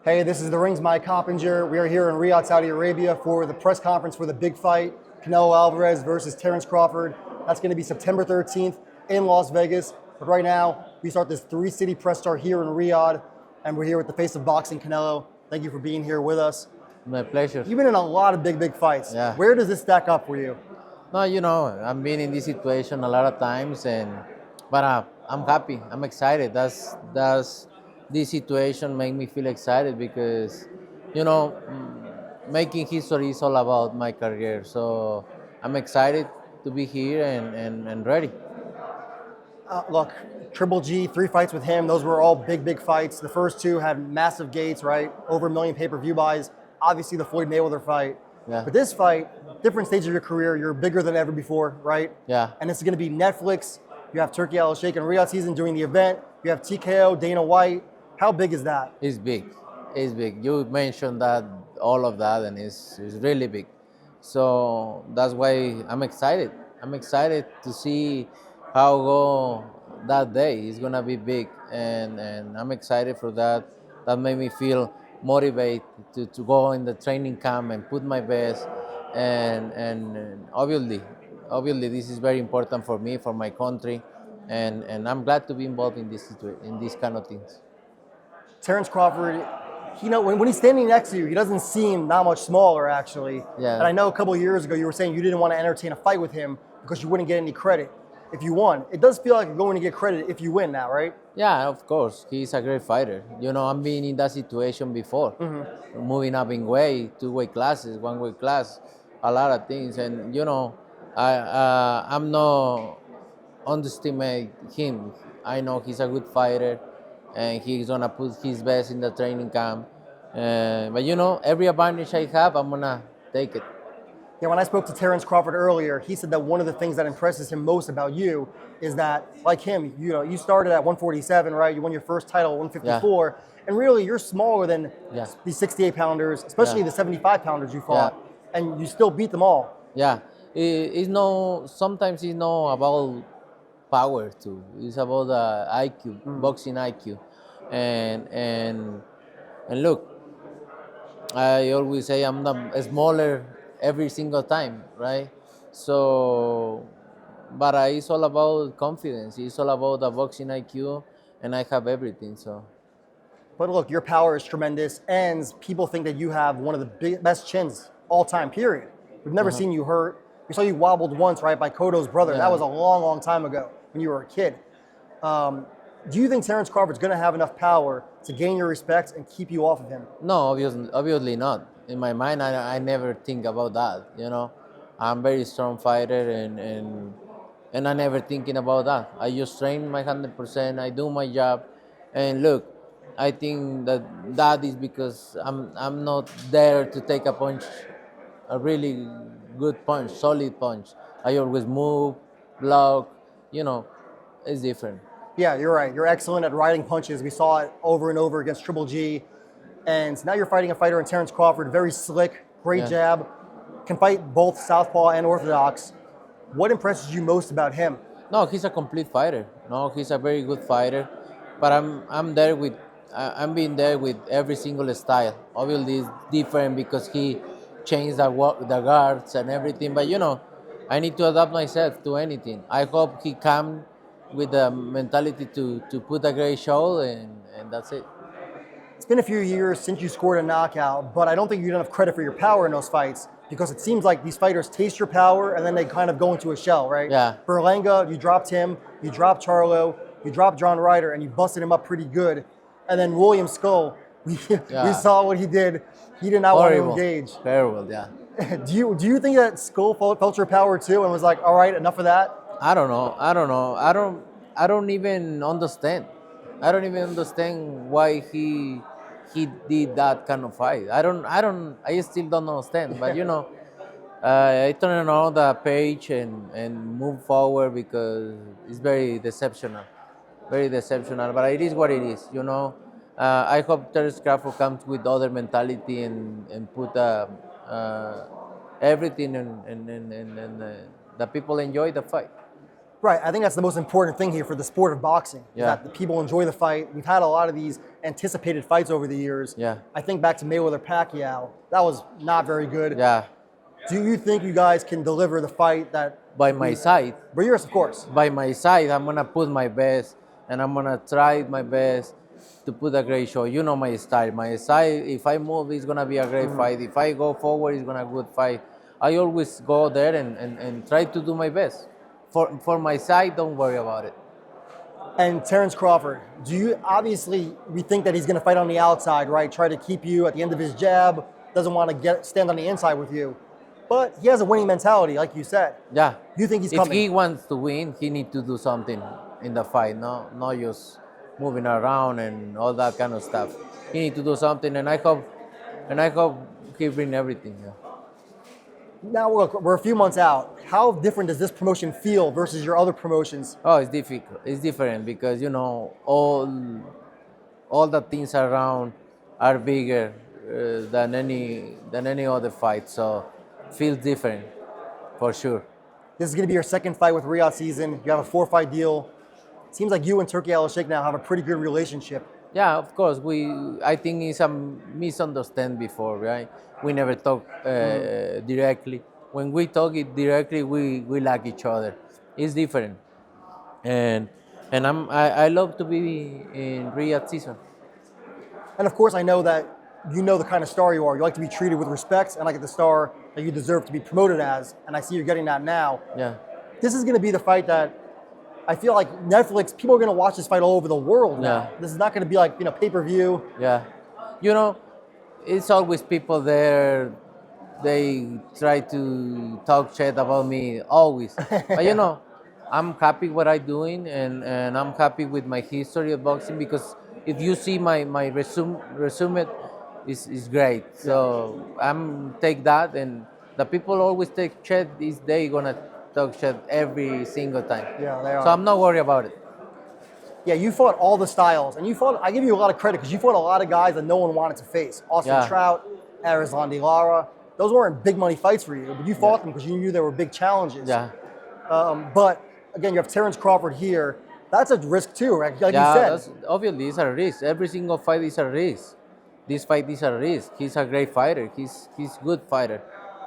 Hey, this is The Ring's Mike Coppinger. We are here in Riyadh, Saudi Arabia for the press conference for the big fight, Canelo Alvarez versus Terence Crawford. That's going to be September 13th in Las Vegas. But right now, we start this three-city press start here in Riyadh, and we're here with the face of boxing, Canelo. Thank you for being here with us. My pleasure. You've been in a lot of big fights. Yeah. Where does this stack up for you? No, I've been in this situation a lot of times, but I'm happy. I'm excited. That's this situation make me feel excited because, making history is all about my career. So I'm excited to be here and ready. Look, Triple G, 3 fights with him. Those were all big fights. The first 2 had massive gates, right? Over 1 million pay-per-view buys. Obviously, the Floyd Mayweather fight. Yeah. But this fight, different stage of your career, you're bigger than ever before, right? Yeah. And it's going to be Netflix. You have Turkey Al Sheikh and Riyadh season doing the event. You have TKO, Dana White. How big is that? It's big. It's big. You mentioned that, all of that, and it's really big. So that's why I'm excited. I'm excited to see how go that day. It's gonna be big, and I'm excited for that. That made me feel motivated to go in the training camp and put my best. And obviously, this is very important for me, for my country, and I'm glad to be involved in in these kind of things. Terence Crawford, when he's standing next to you, he doesn't seem that much smaller, actually. Yeah. And I know a couple of years ago you were saying you didn't want to entertain a fight with him because you wouldn't get any credit if you won. It does feel like you're going to get credit if you win now, right? Yeah, of course. He's a great fighter. I've been in that situation before. Moving up in weight, 2-weight classes, 1-weight class, a lot of things. And, I'm not underestimate him. I know he's a good fighter, and he's going to put his best in the training camp. But, every advantage I have, I'm going to take it. Yeah, when I spoke to Terence Crawford earlier, he said that one of the things that impresses him most about you is that, like him, you started at 147, right? You won your first title at 154, and really you're smaller than these 68-pounders, especially the 75-pounders you fought, and you still beat them all. Yeah, sometimes it's not about power too. It's about IQ, boxing IQ, and look, I always say I'm the smaller every single time, right? So, but it's all about confidence. It's all about the boxing IQ, and I have everything. So, but look, your power is tremendous, and people think that you have one of the best chins all time. Period. We've never seen you hurt. We saw you wobbled once, right, by Cotto's brother. Yeah. That was a long time ago when you were a kid. Do you think Terence Crawford's going to have enough power to gain your respect and keep you off of him? No, obviously not. In my mind, I never think about that. I'm a very strong fighter, and I never thinking about that. I just train my 100%. I do my job, and look, I think that is because I'm not there to take a punch, a really good punch, solid punch. I always move, block. It's different. Yeah, you're right. You're excellent at riding punches. We saw it over and over against Triple G. And now you're fighting a fighter in Terence Crawford, very slick, great jab, can fight both southpaw and orthodox. What impresses you most about him? No, he's a complete fighter. No, he's a very good fighter. But I'm being there with every single style. Obviously, it's different because he changed the guards and everything. But I need to adapt myself to anything. I hope he come with the mentality to put a great show, and that's it. It's been a few years since you scored a knockout, but I don't think you get enough credit for your power in those fights because it seems like these fighters taste your power and then they kind of go into a shell, right? Yeah. Berlanga, you dropped him, you dropped Charlo, you dropped John Ryder, and you busted him up pretty good. And then William Skull, we saw what he did. He did not want to engage. Terrible, yeah. Do you think that Skull felt your power too and was like, all right, enough of that? I don't know. I don't even understand. I don't even understand why he did that kind of fight. I still don't understand. But I turn on the page and move forward because it's very deceptional. Very deceptional. But it is what it is. I hope Terence Crawford comes with other mentality and put everything and the people enjoy the fight. Right, I think that's the most important thing here for the sport of boxing. Is Yeah. that the people enjoy the fight. We've had a lot of these anticipated fights over the years. Yeah. I think back to Mayweather Pacquiao. That was not very good. Yeah, Do you think you guys can deliver the fight that? by my side. But yours, of course. By my side, I'm gonna put my best, and I'm gonna try my best to put a great show. You know my style. My side, if I move, it's gonna be a great fight. If I go forward, it's gonna be a good fight. I always go there and try to do my best. For my side, don't worry about it. And Terence Crawford, do you obviously we think that he's going to fight on the outside, right? Try to keep you at the end of his jab. Doesn't want to stand on the inside with you, but he has a winning mentality, like you said. Yeah. You think he's If coming? he wants to win, he need to do something in the fight, not just moving around and all that kind of stuff. He need to do something, and I hope he bring everything. Yeah. Now we're a few months out. How different does this promotion feel versus your other promotions? Oh, it's difficult. It's different because all the things around are bigger than any other fight. So feels different for sure. This is going to be your second fight with Riyadh season. You have a 4-fight deal. Seems like you and Turki Al-Sheikh now have a pretty good relationship. Yeah, of course. I think it's a misunderstanding before, right? We never talk directly. When we talk it directly, we like each other. It's different, and I love to be in Riyadh season. And of course, I know that you know the kind of star you are. You like to be treated with respect and like the star that you deserve to be promoted as. And I see you're getting that now. Yeah, This is going to be the fight that I feel like Netflix, people are going to watch this fight all over the world now. Yeah. This is not going to be like, pay-per-view. yeah. It's always people there. They try to talk shit about me always, but I'm happy what I'm doing, and I'm happy with my history of boxing because if you see my resume is great. So I'm take that, and the people always take shit. Is they gonna talk shit every single time? Yeah, they are. So I'm not worried about it. Yeah, you fought all the styles. And I give you a lot of credit because you fought a lot of guys that no one wanted to face. Austin Yeah. Trout, Arizlandi Lara. Those weren't big money fights for you, but you fought them because you knew there were big challenges. Yeah. But again, you have Terence Crawford here. That's a risk too, right? Like Yeah, you said. obviously it's a risk. Every single fight is a risk. This fight is a risk. He's a great fighter. He's good fighter,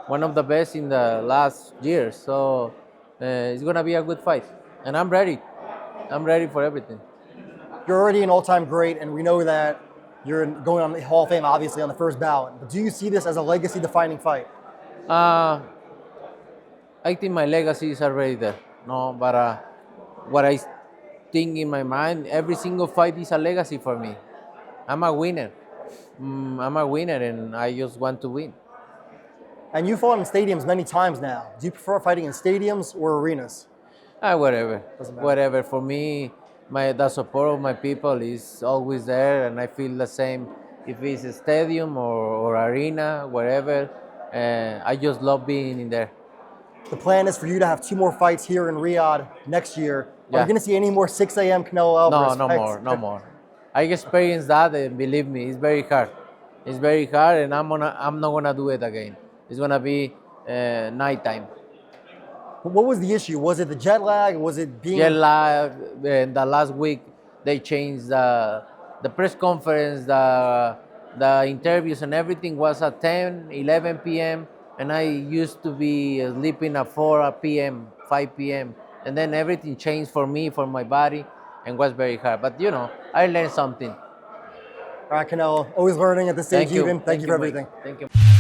one of the best in the last years. So it's gonna be a good fight, and I'm ready. I'm ready for everything. You're already an all-time great, and we know that you're going on the Hall of Fame, obviously, on the first ballot. But do you see this as a legacy-defining fight? I think my legacy is already there. No, but what I think in my mind, every single fight is a legacy for me. I'm a winner. I'm a winner, and I just want to win. And you fought in stadiums many times now. Do you prefer fighting in stadiums or arenas? Whatever. Doesn't matter. Whatever. For me, the support of my people is always there, and I feel the same if it's a stadium or arena, wherever. I just love being in there. The plan is for you to have 2 more fights here in Riyadh next year. Are Yeah. we going to see any more 6 a.m. Canelo Alvarez No fights? more, no more. I experienced that, and believe me, it's very hard. It's very hard, and I'm not gonna do it again. It's gonna be nighttime. What was the issue? Was it the jet lag? Was it being... Jet lag. And the last week they changed the press conference, the interviews, and everything was at 10, 11 p.m. And I used to be sleeping at 4 p.m., 5 p.m. And then everything changed for me, for my body, and was very hard. But I learned something. All right, Canelo, always learning at this stage even. Thank you for Mike. everything. Thank you.